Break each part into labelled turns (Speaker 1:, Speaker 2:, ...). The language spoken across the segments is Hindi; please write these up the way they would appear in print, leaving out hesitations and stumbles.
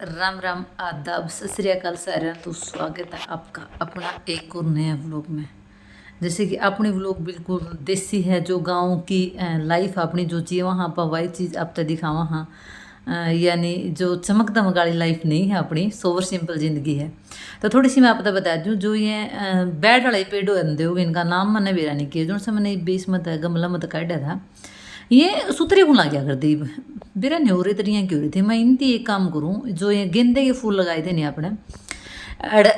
Speaker 1: राम राम आदाब सत श्री अकाल साਰਿਆਂ तो स्वागत है आपका अपना एक और नया व्लॉग में। जैसे कि अपनी व्लॉग बिल्कुल देसी है, जो गांव की लाइफ अपनी जो जी वहाँ पर वही चीज़ आप तक दिखावा हाँ। यानी जो चमक दमक वाली लाइफ नहीं है, अपनी सोवर सिंपल ज़िंदगी है। तो थोड़ी सी मैं आपको बता दूँ, जो ये बैड वाले पेड़ होते हो, इनका नाम मैंने बेरा नहीं किया, जो से मैंने बीस मत गमला मत काटा था, ये सुतरे को लग गया कर दी बेरा नहीं हो रही तरियाँ क्यों रही थी। मैं इनती एक काम करूँ, जो ये गेंदे के फूल लगाए थे नहीं अपने अड़े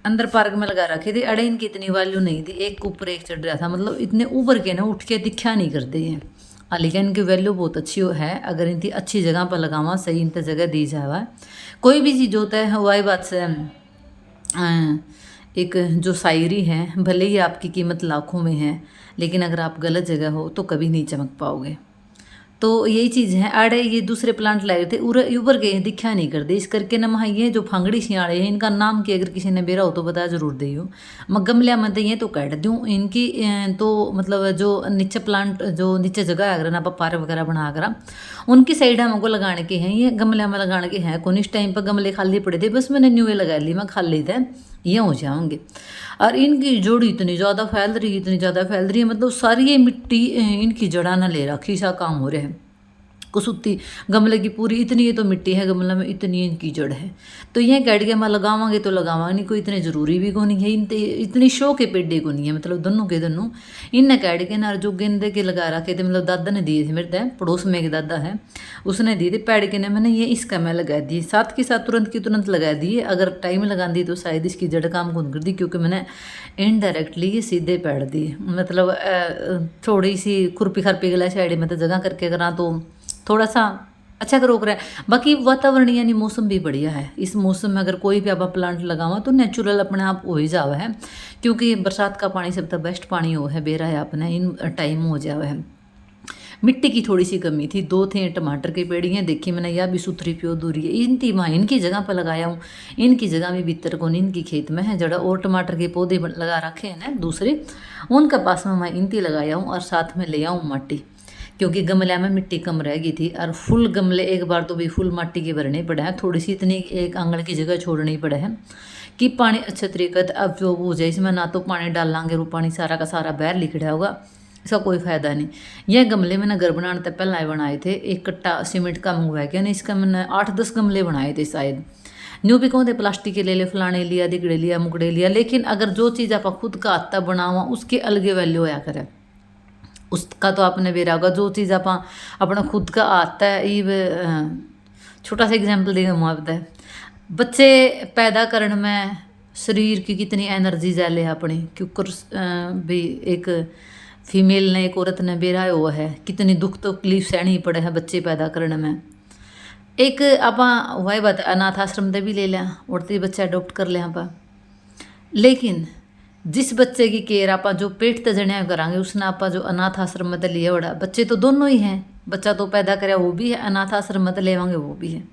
Speaker 1: अंदर पार्क में लगा रखे थे, अड़े इनकी इतनी वैल्यू नहीं थी, एक ऊपर एक चढ़ रहा था, मतलब इतने ऊपर के ना उठ के दिखा नहीं करते हैं। लेकिन इनकी वैल्यू बहुत अच्छी है, अगर इनकी अच्छी जगह पर लगावा, सही इन जगह दी जावा, कोई भी चीज़ होता है वही बात से। एक जो शायरी है, भले ही आपकी कीमत लाखों में है, लेकिन अगर आप गलत जगह हो तो कभी नहीं चमक पाओगे। तो यही चीज़ है। आड़े ये दूसरे प्लांट लाए थे, ऊपर गए दिखा नहीं करते, इस करके ना महा ये जो फांगड़ी सियाड़े हैं, इनका नाम की अगर किसी ने बेरा हो तो बता जरूर दियो। मैं गमलिया में ये तो काट दूँ इनकी, तो मतलब जो नीचे प्लांट जो नीचे जगह है ना पार्क वगैरह बना कर, उनकी साइड हमको लगाने के हैं, ये गमलिया में लगाने के हैं। कौन इस टाइम पर गमले खाली पड़े थे, बस मैंने न्यूए लगा ली, मैं खाली थे ये हो जाऊँगे। और इनकी जोड़ी इतनी ज़्यादा फैल रही है, इतनी ज़्यादा फैल रही है, मतलब सारी ये मिट्टी इनकी जड़ा ना ले रखी सा काम हो रहा है। कुसुत्ती गमले की पूरी इतनी ये तो मिट्टी है गमले में, इतनी इनकी जड़ है। तो ये कैट के मैं लगावांगे तो लगावांगे नहीं, कोई इतने ज़रूरी भी को नहीं है, इतनी शो के पेड़े को नहीं है, मतलब दोनों के दोनों इनने कैट के ना जो गेंदे के लगा रखे थे, मतलब दादा ने दिए थे मेरे तय, पड़ोस में एक दादा है उसने दिए थे पैड़ के ने, मैंने ये इसका मैं लगा दिए, साथ के साथ तुरंत की तुरंत लगा दिए। अगर टाइम लगा दी तो शायद इसकी जड़ काम कौन कर दी, क्योंकि मैंने इनडायरेक्टली ये सीधे पैड़ दिए, मतलब थोड़ी सी खुरपी खरपी गला साइड में तो जगह करके करा तो थोड़ा सा अच्छा कर रोक रहा है। बाकी वातावरण यानी मौसम भी बढ़िया है, इस मौसम में अगर कोई भी आप प्लांट लगावा तो नेचुरल अपने आप हो ही जावा है, क्योंकि बरसात का पानी सब तक बेस्ट पानी हो है, बेरा है अपने इन टाइम हो जावा है। मिट्टी की थोड़ी सी कमी थी, दो थे टमाटर के पेड़ियाँ देखी मैंने, या भी सुथरी प्यो दूरी है इनती माँ इनकी जगह पर लगाया हूँ, इनकी जगह में भीतर कौन इनकी खेत में है जड़ा, और टमाटर के पौधे लगा रखे हैं ना दूसरे, उनका पास में मैं इनती लगाया हूँ, और साथ में ले आऊँ माटी, क्योंकि गमले में मिट्टी कम रह गई थी, और फुल गमले एक बार तो भी फुल माटी के भरने पड़े हैं, थोड़ी सी इतनी एक आंगन की जगह छोड़नी पड़े है कि पानी अच्छे तरीके से अब जो हो जाए, इसमें ना तो पानी डालांगे वो पानी सारा का सारा बाहर लिखड़ा होगा, इसका कोई फ़ायदा नहीं। यह गमले मैंने घर बनाने तक पहले बनाए थे, एक कट्टा सीमेंट का मंगवा के ना, इसका मैंने 8-10 गमले बनाए थे शायद, न्यू भी कहते प्लास्टिक के ले ले, फलाने लिया, दिगड़े लिया, मुकड़े लिया, लेकिन अगर जो चीज़ आप खुद का आता बनावा उसके अलगे वैल्यू होया करे, उसका तो आपने बेरा होगा। जो चीज़ आप अपना खुद का आता है, ये छोटा सा एग्जाम्पल देगा मुआवजा है, बच्चे पैदा करने में शरीर की कितनी एनर्जी जाले अपनी, क्योंकि भी एक फीमेल ने एक औरत ने बेरा हुआ है, कितनी दुख तकलीफ सहनी पड़े है बच्चे पैदा करने में। एक आप वही बात अनाथ आश्रम से भी ले लिया और तो बच्चा अडोप्ट कर लिया आप, लेकिन जिस बच्चे की केयर आप जो पेट ते जने करांगे, उसने आप जो अनाथ आश्रम में लिया बड़ा, बच्चे तो दोनों ही हैं, बच्चा तो पैदा कराया वो भी है, अनाथ आश्रम में लेवांगे वो भी है,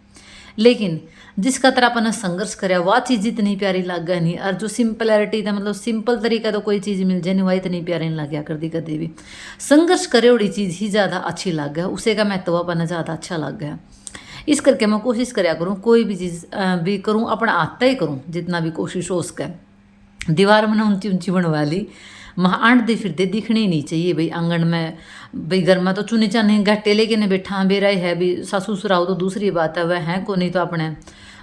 Speaker 1: लेकिन जिसका तरह अपन संघर्ष कराया वह चीज़ इतनी प्यारी लग गई नहीं, और जो सिंपलैरिटी था, मतलब सिंपल तरीका तो कोई चीज़ मिल जाए नहीं, वह इतनी प्यारी नहीं लग गया करती कभी भी, संघर्ष करे वाली चीज़ ही ज़्यादा अच्छी लग गया, उसे का महत्व अपन ज़्यादा अच्छा लग गया। इस करके मैं कोशिश कराया करूँ, कोई भी चीज़ भी करूँ अपना आता ही करूँ, जितना भी कोशिश हो उसका। दीवार मैंने ऊंची ऊंची बनवा ली, वहाँ आंट दे फिरते दिखने ही नहीं चाहिए भाई आंगन में, भाई घर में तो चुनी चाने घाटे लेके ने बैठा बेरा है भी, सासू ससुराओ तो दूसरी बात है, वह है को नहीं तो अपने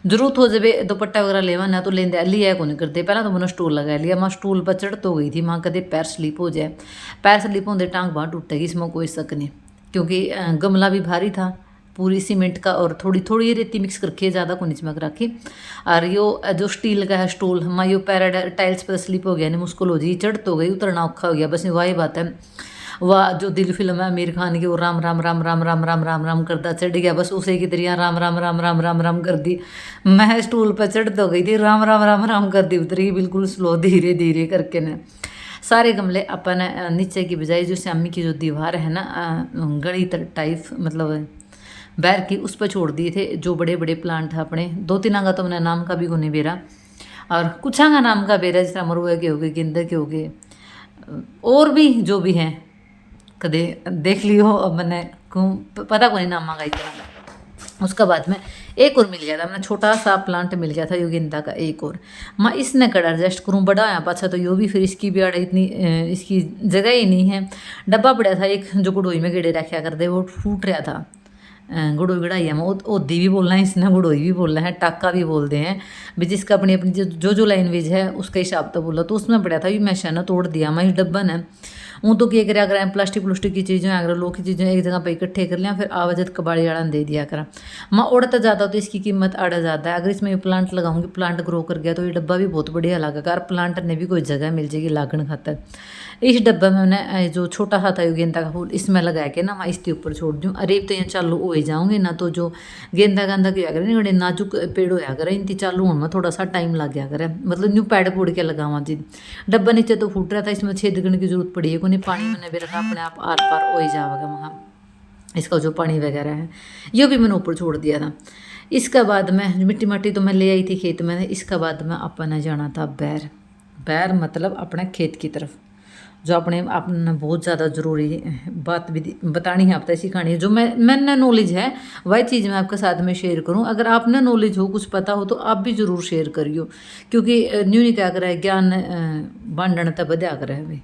Speaker 1: जरूरत हो जाए दुपट्टा वगैरह लेवा ना तो लेंदे लिया को नहीं करते। पहले तो मैंने स्टूल लगा लिया, मैं स्टूल पर चढ़ तो गई थी, वहाँ कदे पैर स्लिप हो जाए, पैर स्लिप होते टांग बाँह टूटेगी, इसमें कोई शक नहीं, क्योंकि गमला भी भारी था पूरी सीमेंट का, और थोड़ी थोड़ी रेती मिक्स करके ज़्यादा को नहीं चमक रखी, और यो जो स्टील का है स्टूल, मैं यो पैरा टाइल्स पर स्लिप हो गया, नहीं मुश्किल हो जी, चढ़ तो गई उतरना औखा हो गया, बस वही बात है। वह जो दिल फिल्म है आमिर खान की, वो राम राम राम राम राम राम राम राम करता चढ़ गया, बस उसे की तरह राम राम राम राम राम राम कर दी, मैं स्टूल पर चढ़ तो गई थी, राम राम राम राम कर दी, उतरी बिल्कुल स्लो धीरे धीरे करके ने। सारे गमले अपन नीचे की बजाय जो श्यामी की जो दीवार है ना गली टाइप, मतलब बैर की, उस पर छोड़ दिए थे जो बड़े बड़े प्लांट है अपने, 2-3 का तो मैंने नाम का भी को नहीं बेरा, और कुछ का नाम का बेरा, जैसे मरुआ के हो गए, गेंदे के हो गए, और भी जो भी हैं कदे देख लियो, अब मैंने पता को नहीं नाम का इतना। उसका बाद में एक और मिल गया था, मैंने छोटा सा प्लांट मिल गया था गेंदा का एक और। मैं इसने कर एडजस्ट करूँ बड़ा आया पाछा तो यो भी फिर इसकी भी आड़े इतनी इसकी जगह ही नहीं है। डब्बा पड़ा था एक जो गुड़ोई में गेड़े रखा करते, वो फूट रहा था। गुड़ोई गढ़ाई में ओदी भी बोलना है इसने, गुड़ोई भी बोलना है, टाका भी बोलते हैं भी, जिसका अपनी अपनी जो लैंग्वेज है उसके हिसाब से बोला। तो उसमें पड़ा था भी मैं शायद तोड़ दिया मैं इस डब्बा ने। हूँ तो क्या करा करें, प्लास्टिक की चीज़ें अगर लोग की चीज़ें एक जगह पे इकट्ठे कर लिया, फिर आवाज़ कबाड़ी वाला दे दिया करा। मैं उड़ता ज़्यादा तो इसकी कीमत अड़ जाता है। अगर इसमें प्लांट लगाऊंगी, प्लांट ग्रो कर गया तो ये डब्बा भी बहुत बढ़िया लगेगा और प्लांट ने भी कोई जगह मिल जाएगी लागण खातर। इस डब्बा में मैंने जो छोटा सा था गेंदा का फूल इसमें लगा के ना मैं इसके ऊपर छोड़ दूँ। अरे तो यहाँ चालू हो ही जाऊँगे ना, तो जो गेंदा क्या करें बड़े नाजुक पेड़ होया करे, इनकी चालू होने में थोड़ा सा टाइम लग गया करे, मतलब न्यू पैड पोड़ के लगावा जी। डब्बा नीचे तो फूट रहा था, इसमें छेदगण की जरूरत पड़ी है कोई, पानी मैंने भी रखा अपने आप आर पार हो ही जाएगा वहाँ। इसका जो पानी वगैरह है ये भी मैंने ऊपर छोड़ दिया था। इसका बाद में मिट्टी माटी तो मैं ले आई थी खेत में। इसका बाद में अपने जाना था बैर। बैर मतलब अपने खेत की तरफ, जो अपने बहुत ज़्यादा ज़रूरी बात भी बतानी है, आप तक सिखानी है। जो मैंने नॉलेज है वही चीज़ मैं आपके साथ में शेयर करूं। अगर आपने नॉलेज हो, कुछ पता हो तो आप भी ज़रूर शेयर करियो, क्योंकि न्यू नहीं क्या करे ज्ञान बांटने तब बढ़िया करे भाई,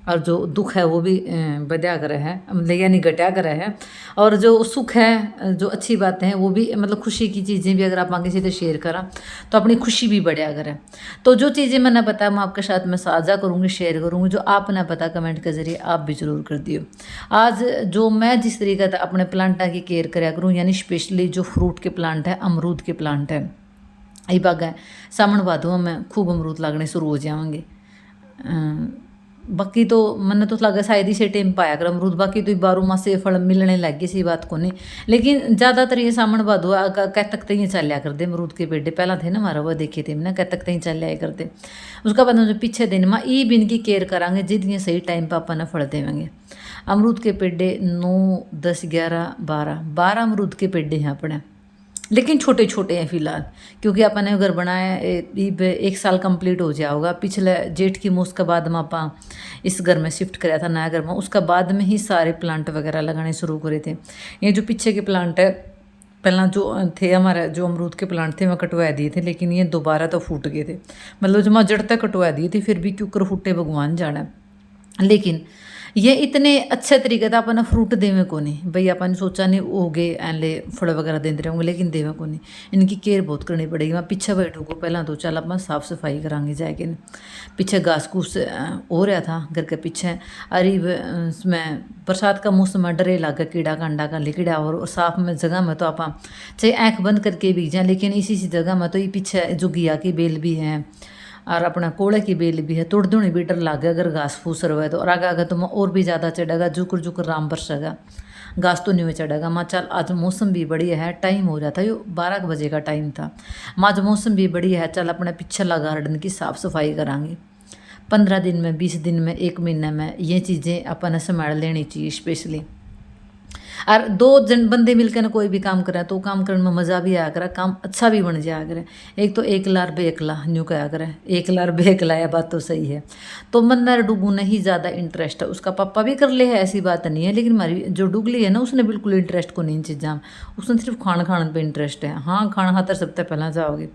Speaker 1: और जो दुख है वो भी बढ़िया करे है, मतलब यानी घटा करे है। और जो सुख है, जो अच्छी बातें हैं वो भी, मतलब खुशी की चीज़ें भी अगर आप आगे से शेयर करा तो अपनी खुशी भी बढ़िया करें। तो जो चीज़ें मैंने पता मैं आपके साथ में साझा करूँगी, शेयर करूँगी। जो आपने पता कमेंट के जरिए आप भी जरूर कर दियो। आज जो मैं जिस तरीके से अपने प्लांटा की केयर कराया करूँ, यानी स्पेशली जो फ्रूट के प्लांट है, अमरूद के प्लांट है, यही बाग है सावन भादों में खूब अमरूद लगने शुरू हो जाएंगे। बाकी तो मैंने तो लगा शायद इसे टाइम पाया कर अमरूद, बाकी तो 12 मास से फल मिलने लग गए, सी बात को नहीं। लेकिन ज़्यादातर ये सामण भादो कह तक ही चल करते अमरूद के पेड़े, पहला थे ना हमारा वो देखे थे मैंने, कह तक ही चल करते। उसका बाद जो पीछे दिन में ई बिन की केयर करांगे, जिद ये सही टाइम पर अपन फल देवेंगे। अमरूद के पेड़े 9 10 11 12 अमरूद के पेड़े हैं अपने, लेकिन छोटे छोटे हैं फिलहाल, क्योंकि अपन घर बनाया 1 साल कंप्लीट हो जाया होगा। पिछले जेठ की मूस के बाद में आप इस घर में शिफ्ट कराया था, नया घर में, उसका बाद में ही सारे प्लांट वगैरह लगाने शुरू करे थे। ये जो पीछे के प्लांट है, पहला जो थे हमारे जो अमरूद के प्लांट थे वह कटवा दिए थे, लेकिन ये दोबारा तो फूट गए थे, मतलब जो मैं जड़ तक कटवा दिए थे, फिर भी क्यों कर फूटे भगवान जाना। लेकिन ये इतने अच्छे तरीके से अपन फ्रूट देवे को नहीं भाई, अपन सोचा नहीं हो गए एनले फल वगैरह देते रहेंगे, लेकिन देवे को नहीं, इनकी केयर बहुत करनी पड़ेगी। मैं पीछे बैठू को पहला तो चल अपन साफ़ सफाई करांगे जाके। पीछे घास घूस हो रहा था घर के पीछे, अरे उसमें बरसात का मौसम है, डरे लगा कीड़ा कांडा का कीड़ा, और साफ में जगह में तो आप चाहे आँख बंद करके भी जाए, लेकिन इसी जगह में तो ये पीछे जो घिया की बेल भी है और अपना कोड़े की बेल भी है, तोड़ दूनी भी डर लागे अगर घास फूस रहा है तो। और आगे आगे तो और भी ज़्यादा चढ़ेगा, जुकर जुकर राम बरसेगा, घास तो नहीं में चढ़ेगा। माँ चल आज मौसम भी बढ़िया है, टाइम हो जाता है, यो 12 बजे का टाइम था। माँ आज मौसम भी बढ़िया है, चल अपने पिछला गार्डन की साफ़ सफाई करांगे। 15 दिन में, 20 दिन में, 1 महीने में ये चीज़ें अपन संभाल लेनी चाहिए स्पेशली। और 2 जन बंदे मिलकर कोई भी काम करें तो काम करने में मज़ा भी आया करे, काम अच्छा भी बन जाया करे। एक तो एक लार बेकला न्यू कहा करे, एक लार बेकला, यह बात तो सही है। तो मंदार डुगू नहीं ज़्यादा इंटरेस्ट है, उसका पापा भी कर ले है, ऐसी बात नहीं है, लेकिन हमारी जो डुगली है ना उसने बिल्कुल इंटरेस्ट को नहीं इन चीज़ा, उसने सिर्फ खान पर इंटरेस्ट है। हाँ खाना खातर सबसे पहला जाओगे,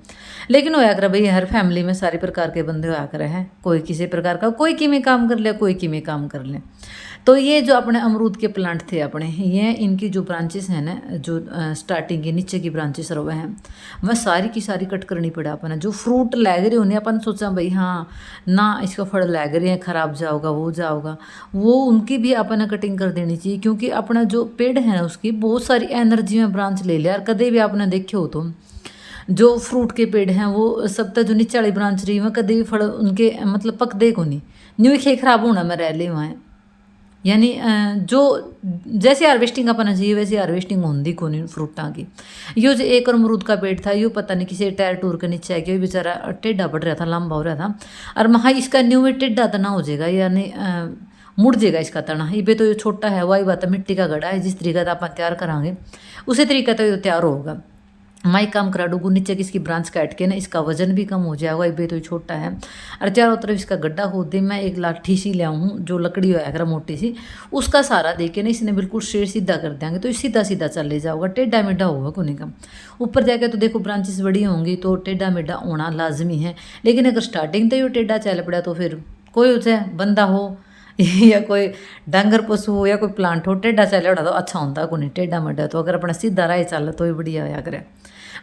Speaker 1: लेकिन होया करे भाई हर फैमिली में सारे प्रकार के बंदे होया करे हैं, कोई किसी प्रकार का, कोई किमें काम कर ले, कोई किमें काम कर ले। तो ये जो अपने अमरूद के प्लांट थे अपने, ये इनकी जो ब्रांचेस हैं ना, जो स्टार्टिंग के नीचे की ब्रांचेस रहे हैं, वह सारी की सारी कट करनी पड़ा अपने। जो फ्रूट लग रहे उन्हें अपन सोचा भाई हाँ ना इसका फल लग रहे हैं, खराब जाओगा वो जाओगा, वो उनकी भी अपन कटिंग कर देनी चाहिए, क्योंकि अपना जो पेड़ है ना उसकी बहुत सारी एनर्जी में ब्रांच ले लिया। और कदे भी आपने देखे हो तो जो फ्रूट के पेड़ हैं वो सब तक जो नीचे वाली ब्रांच रही है कदे भी फल उनके मतलब पकदे को नहीं, न्यू खे खराब होना में रह ले वहाँ। यानी जो जैसे हार्वेस्टिंग अपना चाहिए वैसे हार्वेस्टिंग होती को नहीं फ्रूटा की। यो जो एक और अमरूद का पेड़ था, यो पता नहीं किसी टायर टूर के नीचे आ गया, बेचारा टेढ़ा बढ़ रहा था, लंबा हो रहा था। और महा इसका न्यू में टेढ़ा तना हो जाएगा, यानी मुड़ जाएगा इसका तना। ये तो ये छोटा है, वही बात है, मिट्टी का घड़ा है, जिस तरीके का अपन तैयार करांगे उसी तरीके तो ये तैयार होगा। मैं एक काम करा दूँगी, नीचे की इसकी ब्रांच काट के ना इसका वजन भी कम हो जाएगा, ये बे तो छोटा है। और चारों तरफ इसका गड्ढा खोद दे, मैं एक लाठी सी लिया हूँ जो लकड़ी होया करा मोटी सी, उसका सहारा दे के ना इसने बिल्कुल शेर सीधा कर देंगे तो सीधा सीधा चल ले जाओगा, टेढ़ा मेढ़ा होगा कोने का। ऊपर जाके तो देखो ब्रांचेस बड़ी होंगी तो टेढ़ा मेढ़ा होना लाजमी है, लेकिन अगर स्टार्टिंग तो ये टेढ़ा चल पड़ा तो फिर कोई उसे बंदा हो या कोई डांगर पशु हो या कोई प्लांट हो, टेढ़ा चल तो अच्छा होता को नहीं, टेढ़ा मेढ़ा तो अगर अपना सीधा राह चल तो ही बढ़िया होया करे।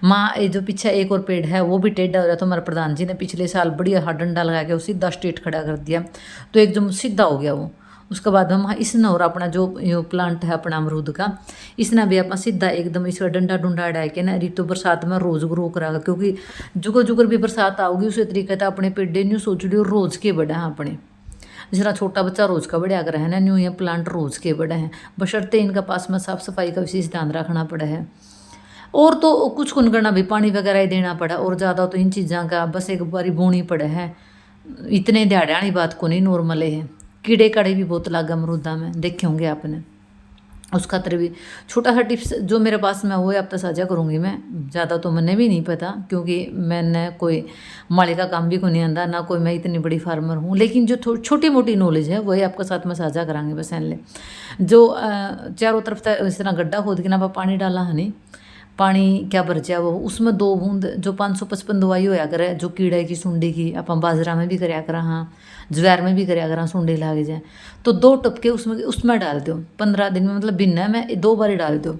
Speaker 1: माँ ये जो पीछे एक और पेड़ है वो भी टेढ़ा हो रहा, तो हमारे प्रधान जी ने पिछले साल बढ़िया हाथ डंडा लगा के वो सीधा स्ट्रेट खड़ा कर दिया, तो एकदम सीधा हो गया वो। उसके बाद हम इसने और अपना जो यो प्लांट है अपना अमरूद का, इसने भी अपना सीधा एकदम इसका डंडा डुंडा अड़ा के ना ऋतु बरसात में रोज ग्रो करागा, क्योंकि जुगर जुगर भी बरसात आओगी उसी तरीके से अपने पेड़े न्यू सोच लियो रोज के बड़ा है अपने, जिस छोटा बच्चा रोज का बढ़िया कर है ना, न्यू ये प्लांट रोज के बड़े हैं, बशर्ते इनका पास में साफ सफाई का विशेष ध्यान रखना पड़ा है। और तो कुछ कुन करना भी पानी वगैरह ही देना पड़ा, और ज़्यादा तो इन चीज़ों का बस एक बारी बोनी पड़े है, इतने दिहाड़ियाँ बात को नहीं, नॉर्मल है। कीड़े काड़े भी बहुत लागा अमरूदा में, देखे होंगे आपने। उस खातर भी छोटा सा टिप्स जो मेरे पास में वो आप तो साझा करूँगी मैं, ज़्यादा तो मैंने भी नहीं पता क्योंकि मैंने कोई माली का काम भी को नहीं आंदा, ना कोई मैं इतनी बड़ी फार्मर हूँ, लेकिन जो छोटी मोटी नॉलेज है वही आपके साथ में साझा करांगे बस एनले। जो चारों तरफ इस तरह गड्ढा खोद के ना पानी डाला है नहीं, पानी क्या भर जाए वो, उसमें 2 बूंद जो 555 दवाई होया करे जो कीड़े की सुंडी की, आप बाजरा में भी कराया करा, हाँ ज्वार में भी कराया करा, सुंडी लाग जाए तो 2 टपके उसमें डाल दो 15 दिन में, मतलब बिना में 2 बार डाल दो,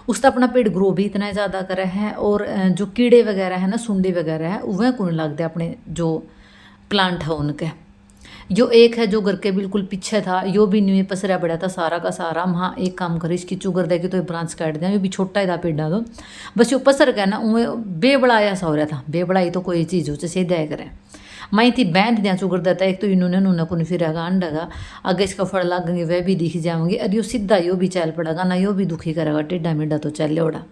Speaker 1: उसका अपना पेड़ ग्रो भी इतना ज़्यादा करे है। और जो कीड़े वगैरह है ना, सुंडी वगैरह है वह कौन लगते अपने जो प्लांट है उनके। जो एक है जो घर के बिल्कुल पीछे था, यो भी न्यू पसरा पड़ा था सारा का सारा, हाँ एक काम करे इसकी चुगर दे के तो ये ब्रांच काट दें, ये भी छोटा ही था पेड़ा तो बस यो पसर गया ना, उन्हें बेबड़ाया सा हो रहा था, बेबड़ाई तो कोई चीज़ हो जैसे दया करें मैं थी बैंड दिया चुगर देता, एक तो इन्होंने नूना को फिरेगा अंडा आगे इसका फल लागेंगे वह भी दिख जाएंगे, और यो सीधा यो भी चल पड़ेगा ना, यो भी दुखी करेगा, टेढ़ा मेढ़ा तो चल ओड़ा।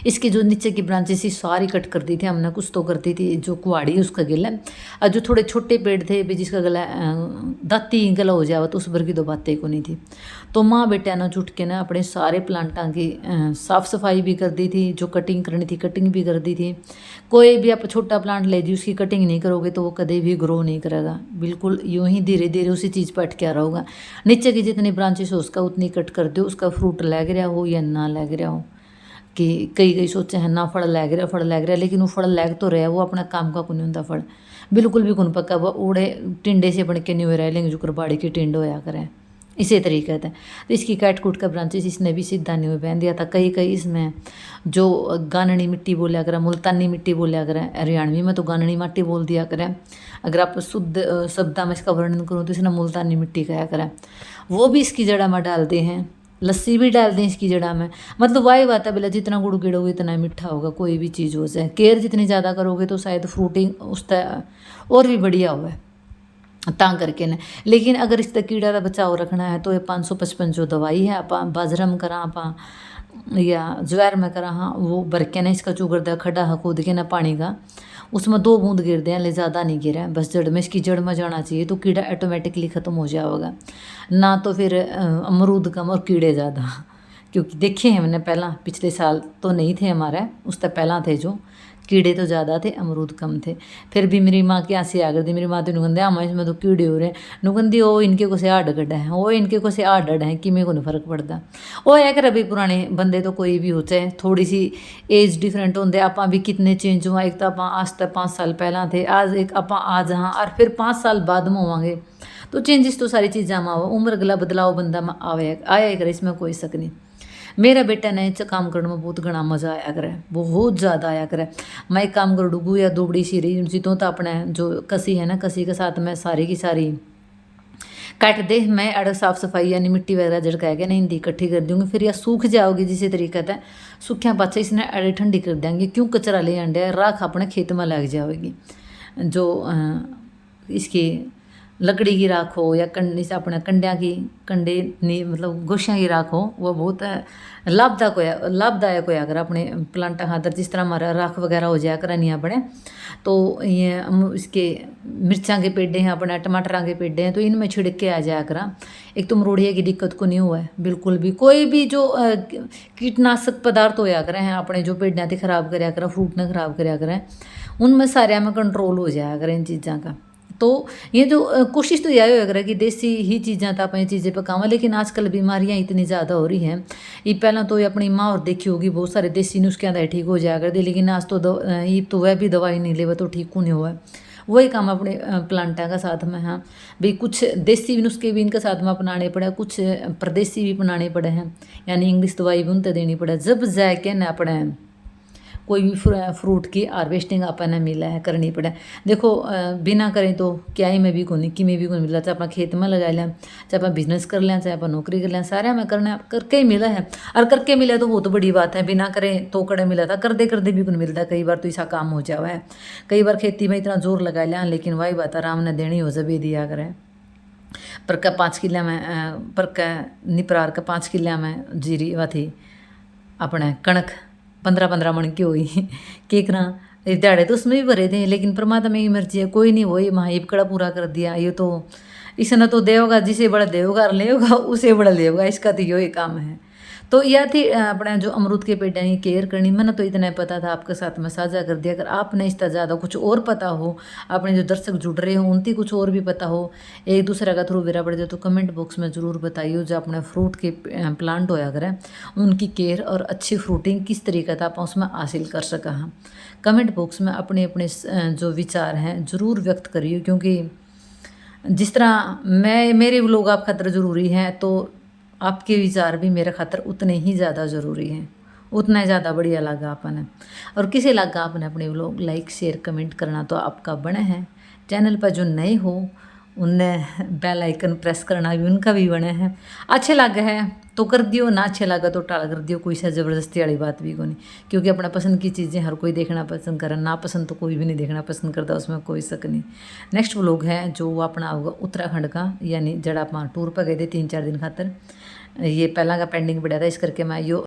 Speaker 1: इसकी जो नीचे की ब्रांचेस थी सारी कट कर दी थी हमने, कुछ तो करती थी जो कुआड़ी उसका गला, और जो थोड़े छोटे पेड़ थे भी जिसका गला दाती गला हो जावा तो उस भर की 2 बातें को नहीं थी। तो माँ बेटा ना जुट के ना अपने सारे प्लांटा की साफ़ सफाई भी कर दी थी, जो कटिंग करनी थी कटिंग भी कर दी थी। कोई भी आप छोटा प्लांट ले दी उसकी कटिंग नहीं करोगे तो वो कभी भी ग्रो नहीं करेगा, बिल्कुल यूँ ही धीरे धीरे उसी चीज़ पर अटका रहोगा। नीचे की जितनी ब्रांचेस हो उसका उतनी कट कर दो, उसका फ्रूट लग रहा हो या ना लग रहा हो, कि कई सोचे हैं ना फल लग रहा, लेकिन वो फल लग तो रहा, वो अपना काम का कुछ नहीं होता फल, बिल्कुल भी कुन पक्का वो उड़े टिंडे से बन के नहीं हो रहा, लेकिन जो बाड़ी के टिंड होया करें इसी तरीके से। तो इसकी काट कूट का ब्रांचेस इसने भी सीधा नहीं बहन दिया था। कई इसमें जो गाननी मिट्टी बोलिया करें, मुल्तानी मिट्टी बोलिया करें, हरियाणवी में तो गाननी मिट्टी बोल दिया करें, अगर आप शुद्ध शब्दा में इसका वर्णन करूँ तो इसने मुल्तानी मिट्टी कहा करें, वो भी इसकी जड़ा में डालते हैं, लस्सी भी डाल दें इसकी जड़ा में, मतलब वाही बात है बोला जितना गुड़ गिड़ोगे इतना मीठा होगा, कोई भी चीज़ हो जाए केयर जितनी ज़्यादा करोगे तो शायद फ्रूटिंग उसका और भी बढ़िया हुआ है तां करके न। लेकिन अगर इस तक कीड़ा का बचाव रखना है तो ये 555 जो दवाई है आप बाजरा में करा आप या ज्वार में करा, हाँ वो भर के ना इसका चूगर दे खड्डा खोद के ना पानी का, उसमें 2 बूंद गिर दें, ले ज़्यादा नहीं गिरा, बस जड़ में इसकी जड़ में जाना चाहिए तो कीड़ा ऑटोमेटिकली ख़त्म हो जाएगा। ना तो फिर अमरूद कम और कीड़े ज़्यादा, क्योंकि देखे हैं मैंने पहला पिछले साल तो नहीं थे हमारे, उससे पहला थे जो कीड़े तो ज़्यादा थे अमरूद कम थे। फिर भी मेरी माँ की आंसी आ गई थी, मेरी माँ तो नुगंदे आमा इसमें तो कीड़े हो रहे, नुगंदी ओ इनके को से आड गड्ढा है, वो इनके को से आड डड है कि मेरे को नहीं फर्क पड़ता। वो है कि अभी पुराने बंदे तो कोई भी होते हैं, थोड़ी सी एज डिफरेंट होंगे, आप भी कितने चेंज हुआ, एक तो आप आज तक 5 साल पहला थे, आज एक आप आज हाँ, और फिर 5 साल बाद में होंगे तो चेंजेस तो सारी चीज़ां में आओ, उम्र गला बदलाव बंदा में आया करे, इसमें कोई शक नहीं। मेरा बेटा ने काम करने में बहुत घना मज़ा आया करे, बहुत ज़्यादा आया करे। मैं एक काम कर डूबू या दुबड़ी सी रही उनसी तो अपने जो कसी है ना, कसी के साथ मैं सारी की सारी काट दे, मैं अड़ साफ़ सफाई यानी मिट्टी वगैरह झड़का के ना हिंदी इकट्ठी कर दूँगी, फिर यह सूख जाओगी जिसी तरीके से सूख्या पाचा इसने अड़े ठंडी कर देंगे, क्यों कचरा ले आंडे राख अपने खेत में लग जाएगी। जो इसकी लकड़ी की राख हो या कंडे से अपने कंडिया की कंडे नहीं मतलब गोशियाँ की राख हो, वो बहुत लाभदायक होया अगर अपने प्लांट खातर। जिस तरह हमारा राख वगैरह हो जाया करा नहीं अपने, तो ये हम इसके मिर्चा के पेड़े हैं अपने, टमाटर के पेड़े हैं, तो इनमें छिड़क के आ जाया करा। एक तो मरोड़िया की दिक्कत को नहीं हुआ है बिल्कुल भी। कोई भी जो कीटनाशक पदार्थ होया करें हैं अपने जो पेड़ियाँ थी खराब कराया करें, फ्रूट ने खराब कराया करें, उनमें सारे में कंट्रोल हो जाया करें इन चीज़ों का। तो ये जो कोशिश तो यही होया करे कि देसी ही चीज़ां तो आप चीज़ें पकावा, लेकिन आजकल बीमारियां इतनी ज़्यादा हो रही हैं। ये पहला तो ये अपनी माँ और देखी होगी बहुत सारे देसी नुस्खे आते ठीक हो जाया करते, लेकिन आज तो ये तो वह भी दवाई नहीं ले तो ठीक नहीं हुआ। वही काम अपने प्लांटा का साथ में। हाँ भाई, कुछ देसी नुस्खे भी इनके साथ में अपनाने पड़े, कुछ परदेसी भी अपनाने पड़े हैं, यानी इंग्लिश दवाई भी उनसे देनी पड़े, जब जाके ना अपने कोई भी फ्रूट की हार्वेस्टिंग अपन मिला है करनी पड़े। देखो बिना करें तो क्या ही में भी कोनी कि में भी कोई मिला, चाहे अपन खेत में लगा लें, चाहे अपन बिजनेस कर लें, चाहे अपन नौकरी कर लें, सारे हमें करना करके ही मिला है। और करके मिला तो बहुत बड़ी बात है, बिना करें तो कड़े मिला था, कर दे भी कोई मिलता। कई बार तो ऐसा काम हो जावा है, कई बार खेती में इतना जोर लगा लिया, लेकिन वही बात आराम ने देनी हो जब दिया करें। पर का 5 किले में पर का निपरार का 5 किले में जीरी वा थी अपने कणक 15-15 मन की हुई के करा दिहाड़े तो उसमें भी भरे थे, लेकिन परमात्मा की मर्जी है, कोई नहीं वही महाइबकड़ा पूरा कर दिया। ये तो इसने तो देगा, जिसे बड़ा देगा लेगा उसे बड़ा लेगा, इसका तो यही काम है। तो यह थी अपने जो अमरूद के पेड़ की केयर करनी। मैंने तो इतना पता था, आपके साथ में साझा कर दिया। अगर आपने इसका ज़्यादा कुछ और पता हो, अपने जो दर्शक जुड़ रहे हो उनकी कुछ और भी पता हो, एक दूसरे का थ्रू बेरा पड़ जाए, तो कमेंट बॉक्स में ज़रूर बताइए। जो अपने फ्रूट के प्लांट होया करें उनकी केयर और अच्छी फ्रूटिंग किस तरीके से आप उसमें हासिल कर सका हैं। कमेंट बॉक्स में अपने अपने जो विचार हैं ज़रूर व्यक्त करिए, क्योंकि जिस तरह मेरे व्लॉग आप खातर ज़रूरी हैं, तो आपके विचार भी मेरे खातर उतने ही ज़्यादा ज़रूरी हैं, उतना ज़्यादा बढ़िया लगा आपने। और किसे लगा आपने अपने व्लॉग लाइक शेयर कमेंट करना तो आपका बने हैं। चैनल पर जो नए हो उनने बेल आइकन प्रेस करना भी उनका भी बने हैं। अच्छे लगे है तो कर दियो, ना अच्छे लगा तो टाल कर दियो, कोई सा ज़बरदस्ती वाली बात भी कोई नहीं, क्योंकि अपना पसंद की चीज़ें हर कोई देखना पसंद करे, ना पसंद तो कोई भी नहीं देखना पसंद करता, उसमें कोई शक नहीं। नेक्स्ट व्लॉग है जो अपना होगा उत्तराखंड का, यानी जड़ा आप टूर पर गए थे 3-4 दिन खातर। ये पहला का पेंडिंग पड़ा था, इस करके मैं यो